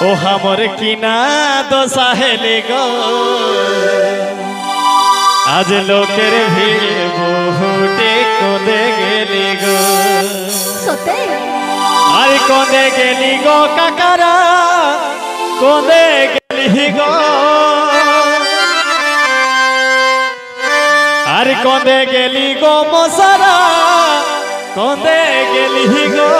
ও হামর কিনা দোষা হেলে গো আজ লোকের ভিড়ে বহুটে কোদে গেলি গো আর কোদে গেলি গো কাকারা কোদে গেলি গো আর কোদে গেলি গো মশারা কোদে গেলি গো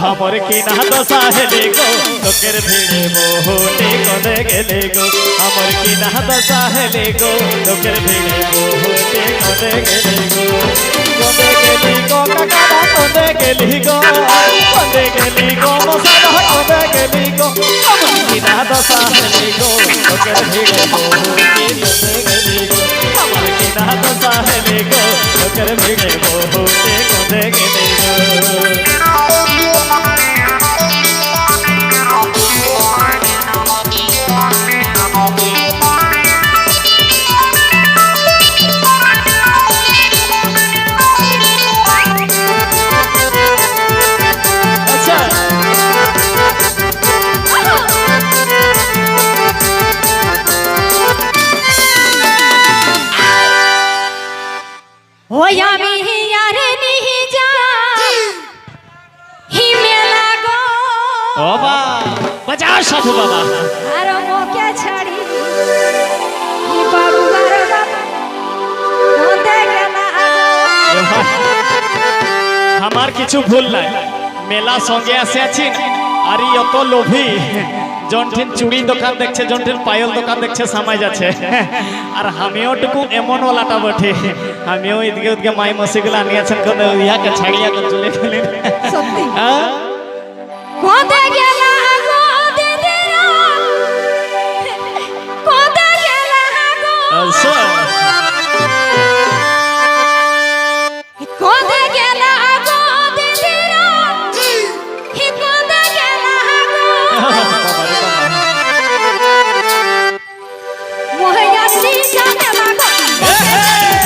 हमर किना दशा हेले गो लोकेर भिड़े बहुटे कोदे गेले गो हमर किना दशा हेले गो लोकेर भिड़े बहुटे कोदे गेले गो कोदे गेली गो काकारा कोदे गेली गो मसाला कोदे गेली गो हमर किना दशा हेले गो लोकेर भिड़े बहुटे कोदे गेली गो हमर किना दशा हेले गो लोकेर भिड़े बहुटे कोदे गेली गो साधु बाबा हमार किछु भूल ना मेला संगे आसे आछिन और यत लोभी जौन चूड़ी दोकान देखछे जौन पायल दोकान देखछे समय जाछे और हमियो टुकु एमन वालाटा बटे हमियो इदगे उदगे माई मसीगुला नियाछन कोन इया के छाड़िया के चले गेलेन सत्य कोदे गेला गो दीदिरा कोदे गेला गो अच्छा कोदे गेला गो दीदिरा ही कोदे गेला गो मोहया सी जाने लागो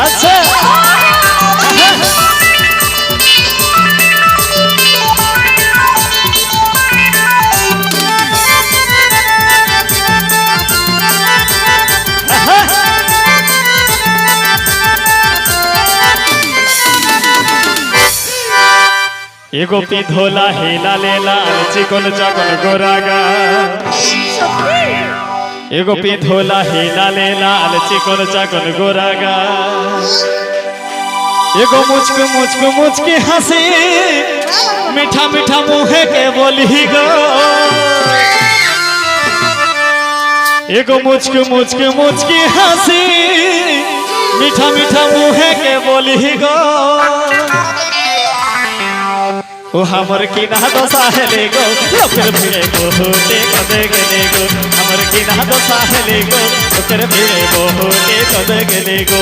अच्छा एगो पिधोला हेला लेला चिकन चाकन गोरागा एगो पिधोला हेला लेला चिकन चाकन गोरागा एगो मुचके हंसी मीठा मीठा मुहे के बोली गो एगो मुचके हंसी मीठा मीठा मुहे के बोली गो ओ हमर किना दशा हेले गो लोकेर भिड़े बहुटे कोदे गेले गो हमर किना दशा हेले गो लोकेर भिड़े बहुटे कोदे गेले गो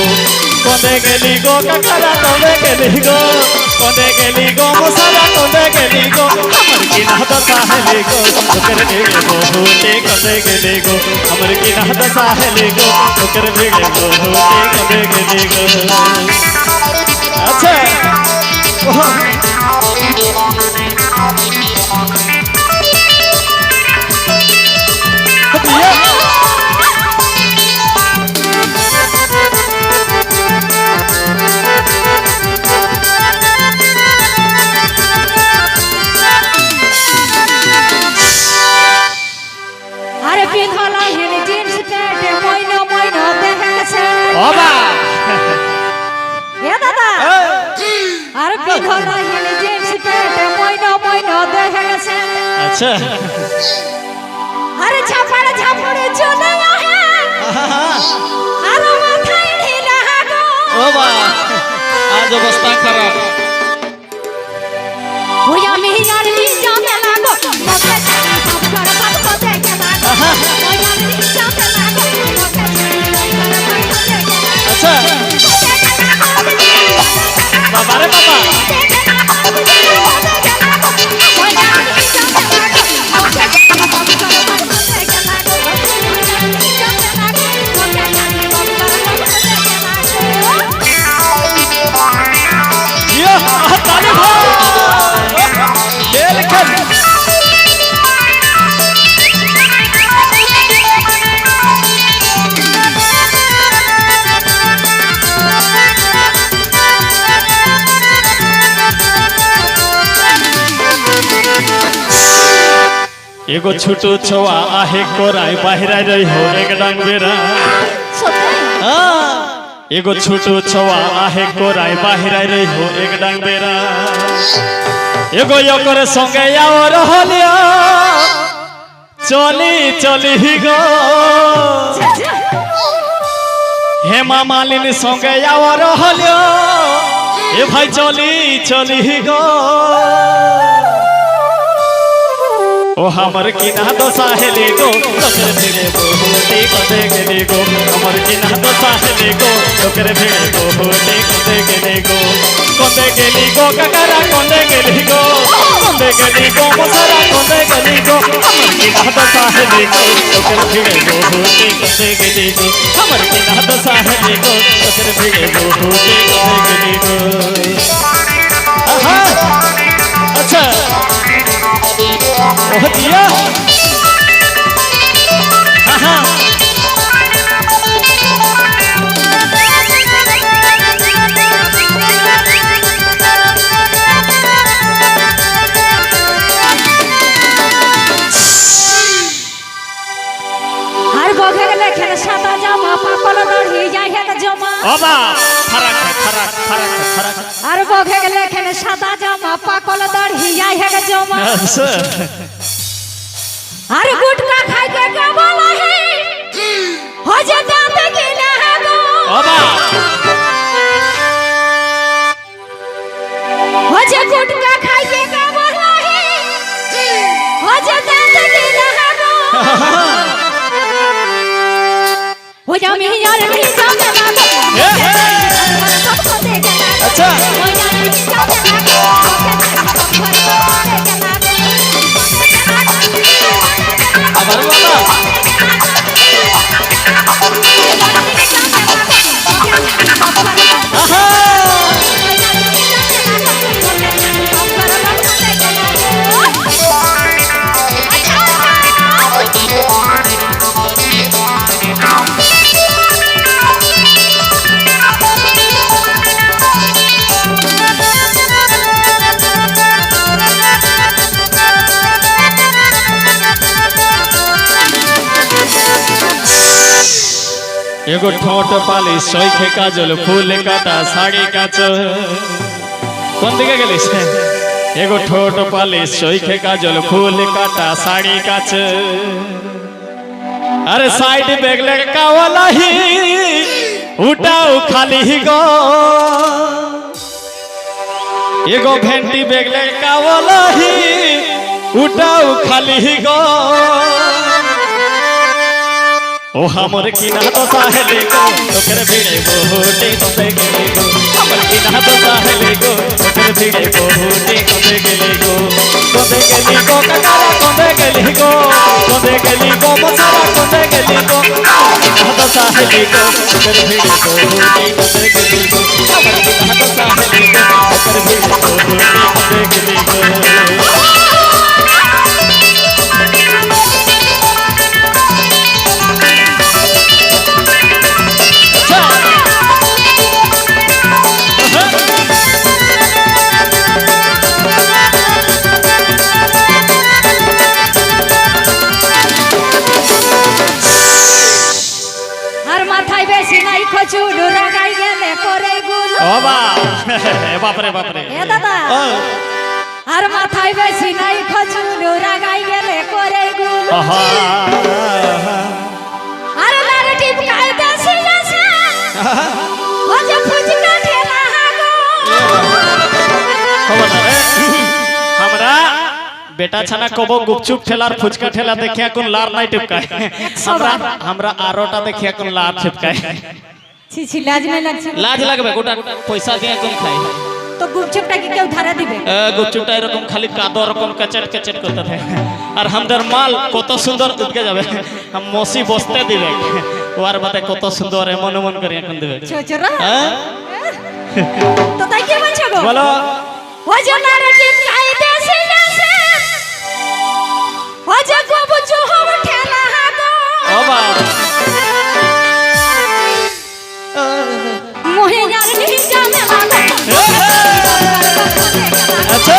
कोदे गेली गो काकारा कोदे गेली गो मसाला कोदे गेली गो हमर किना दशा हेले गो लोकेर भिड़े बहुटे कोदे गेले गो हमर किना दशा हेले गो लोकेर भिड़े बहुटे कोदे गेले गो अच्छा अरे पिधला हेले जींस पैंट महीना देखे बाबा ये दादा अरे पिधला हेले जींस पैंट महीना देखे अच्छा अरे झापड़ चले है अरे माथा ढीला गो ओ बा आज अवस्था खराब होया में यार नी जाने लागो मगे सब कर एगो छोटू छवा आहे कोराई बाहरा रही हो एक डांग बेरा एगो छोटू छवा आहे कोराई बाहरा रही हो एक डांग बेरा एगो योकर संगे आओ रहलियो चली चली गो हेमा मालिनी संगे आओ रहलियो ए भाई चली चली गो ओ हमर किना दशा हेले गो तोकर भिड़े बहुते कदे गेले गो हमर किना दशा हेले गो तोकर भिड़े बहुते कदे गेले गो ककरा कदे गेली गो मसरा कदे गेली गो हमर किना दशा हेले गो तोकर भिड़े बहुते कदे गेले गो हमर किना दशा हेले गो तोकर भिड़े बहुते कदे गेले गो आहा अच्छा दिया हर बगे गेले खेल सादा जामा पाकल दढ़ी जाय है जमा बाबा फरक हर बगे गेले खेल सादा जामा पाकल दढ़ी जाय है जमा अरे गुटखा खाई के क्या बोला है हो जे दांत गिला है गो बाबा हो जे गुटखा खाई के क्या बोला है हो जे दांत गिला है गो हो जा मी यार मी जाओ ना अच्छा हो जा मी जाओ अमर बाबा एगो ठोट पाली सोखे काजल फूल काटा साड़ी काच कौन दिखे गेली से एगो ठोट पाली सोखे काजल फूल काटा साड़ी काच अरे साइड बैग ले कावला ही उठाओ खाली ही गो एगो भेंटी बैग ले कावला ही उठाओ खाली ही गो ओ हमर किना दशा हेले गो तोकर भिड़े बहुते कदे गेले गो हमर किना दशा हेले गो तोकर भिड़े बहुते कदे गेले गो ककरा कदे गेली गो मसरा कदे गेली गो किना दशा हेले गो तोकर भिड़े बहुते कदे गेले गो हमर किना दशा हेले गो तोकर भिड़े बहुते कदे गेले गो खचुड़ रगाई गेले करे गुल बाबा बाप रे ए दादा हर माथाय बेसी नहीं खचुड़ रगाई गेले करे गुल अरे लारे टिप काई देसी जैसे हो जे फुचका ठेला हागो हमरा बेटा छना कबो गुपचुप ठेलार फुचका ठेला देखिया कोन लार नहीं टिपकाय हमरा आरोटा देखिया कोन लार टिपकाय छी लाज नहीं লাগছে लाज লাগবে গোটা পয়সা দিয়ে কোন খাই তো গুপচুপটা কি কেউ ধারা দিবে গুপচুপটা এরকম খালি কাদো রকম কচট কচট করতে থাকে আর हमदर মাল কত সুন্দর উঠকে যাবে हम মসি বসতে দিবে ওর বাদে কত সুন্দর এমন এমন করে এখন দিবে ছোচরা তো তাই কি বলছো গো বলো ও জনারে টিপ খাই দেশে দেশে ও যে গুপচু হম ঠেলা হাগো ও বা मोहे यार नहीं जाने वाला अच्छा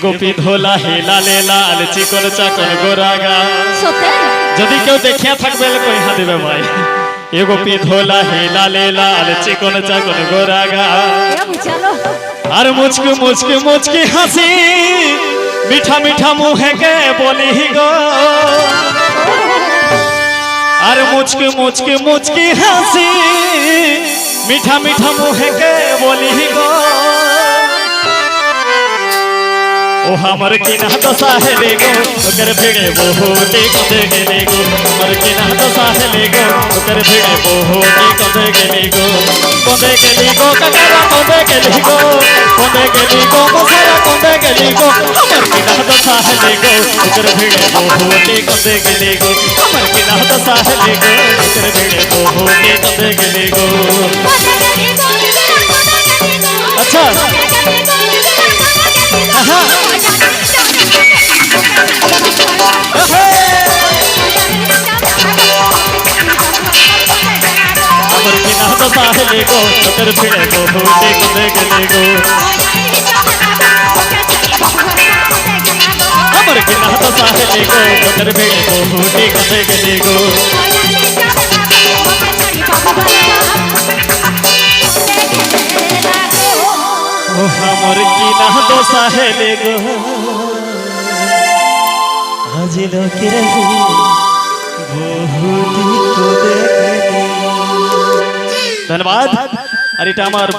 एगो पिधोला हेला ले लाल चिकन चाकन गोरागा সত্যি যদি কেউ দেখিয়া থাকবে কই হা দেবে ভাই एगो पिधोला हेला ले लाल चिकन चाकन गोरागा এ বুঝালো আর মুচকি মুচকি মুচকি হাসি মিঠা মিঠা মুহে কে বলি গো আর মুচকি মুচকি মুচকি হাসি মিঠা মিঠা মুহে কে বলি গো ओ हमर किना दशा है ले गो ओकर भिड़े बहुते कदे गेले गो हमर किना दशा है ले गो ओकर भिड़े बहुते कदे गेले गो ककरा कदे गेले गो मसारा कदे गेले गो हमर किना दशा है ले गो ओकर भिड़े बहुते कदे गेले गो हमर किना दशा है ले गो ओकर भिड़े बहुते कदे गेले गो अच्छा हाँ अमर बिना दशा है ले गो ओकर भिड़े बहुते कदे गेले गो अमर बिना दशा है ले गो ओकर भिड़े बहुते कदे गेले गो ओ हमर किना दशा है ले गो आज लोके रही बहुते कदे गेले। धन्यवाद। अरे